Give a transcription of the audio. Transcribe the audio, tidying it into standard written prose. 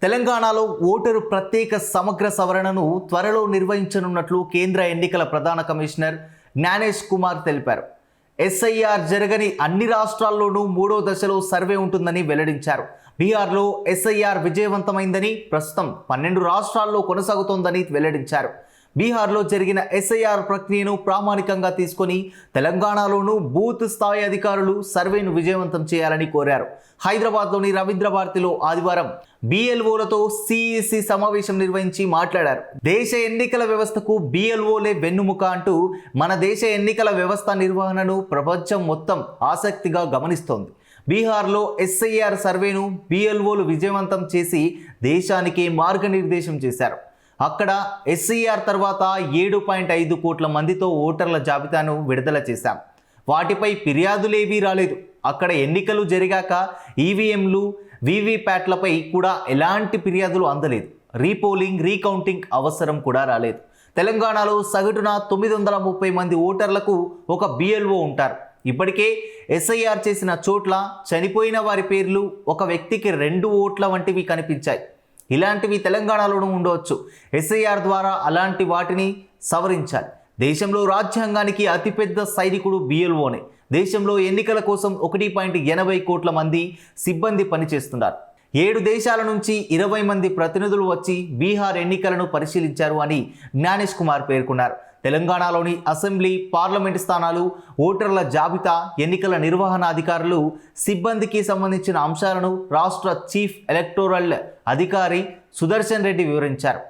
తెలంగాణలో ఓటరు ప్రత్యేక సమగ్ర సవరణను త్వరలో నిర్వహించనున్నట్లు కేంద్ర ఎన్నికల ప్రధాన కమిషనర్ జ్ఞానేష్ కుమార్ తెలిపారు. ఎస్ఐఆర్ జరగని అన్ని రాష్ట్రాల్లోనూ మూడో దశలో సర్వే ఉంటుందని వెల్లడించారు. బీహార్లో ఎస్ఐఆర్ విజయవంతమైందని, ప్రస్తుతం 12 రాష్ట్రాల్లో కొనసాగుతోందని వెల్లడించారు. బీహార్లో జరిగిన ఎస్ఐఆర్ ప్రక్రియను ప్రామాణికంగా తీసుకొని తెలంగాణలోనూ బూత్ స్థాయి అధికారులు సర్వేను విజయవంతం చేయాలని కోరారు. హైదరాబాద్లోని రవీంద్ర భారతిలో ఆదివారం బిఎల్ఓలతో సిఈసి సమావేశం నిర్వహించి మాట్లాడారు. దేశ ఎన్నికల వ్యవస్థకు బిఎల్ఓలే వెన్నుముక అంటూ మన దేశ ఎన్నికల వ్యవస్థ నిర్వహణను ప్రపంచం మొత్తం ఆసక్తిగా గమనిస్తోంది. బీహార్లో ఎస్ఐఆర్ సర్వేను బిఎల్ఓలు విజయవంతం చేసి దేశానికే మార్గనిర్దేశం చేశారు. అక్కడ ఎస్ఐఆర్ తర్వాత 7.5 కోట్ల మందితో ఓటర్ల జాబితాను విడుదల చేశాం. వాటిపై ఫిర్యాదులేవీ రాలేదు. అక్కడ ఎన్నికలు జరిగాక ఈవీఎంలు, వీవీప్యాట్లపై కూడా ఎలాంటి ఫిర్యాదులు అందలేదు. రీపోలింగ్, రీకౌంటింగ్ అవసరం కూడా రాలేదు. తెలంగాణలో సగటున 930 మంది ఓటర్లకు ఒక బిఎల్ఓ ఉంటారు. ఇప్పటికే ఎస్ఐఆర్ చేసిన చోట్ల చనిపోయిన వారి పేర్లు, ఒక వ్యక్తికి 2 ఓట్ల వంటివి కనిపించాయి. ఇలాంటివి తెలంగాణలోనూ ఉండవచ్చు. ఎస్ఐఆర్ ద్వారా అలాంటి వాటిని సవరించాలి. దేశంలో రాజ్యాంగానికి అతిపెద్ద సైనికుడు బిఎల్ఓనే. దేశంలో ఎన్నికల కోసం 1.80 కోట్ల మంది సిబ్బంది పనిచేస్తున్నారు. 7 దేశాల నుంచి 20 మంది ప్రతినిధులు వచ్చి బీహార్ ఎన్నికలను పరిశీలించారు అని జ్ఞానేష్ కుమార్ పేర్కొన్నారు. తెలంగాణలోని అసెంబ్లీ, పార్లమెంటు స్థానాలు, ఓటర్ల జాబితా, ఎన్నికల నిర్వహణ అధికారులు, సిబ్బందికి సంబంధించిన అంశాలను రాష్ట్ర చీఫ్ ఎలక్టోరల్ అధికారి సుదర్శన్ రెడ్డి వివరించారు.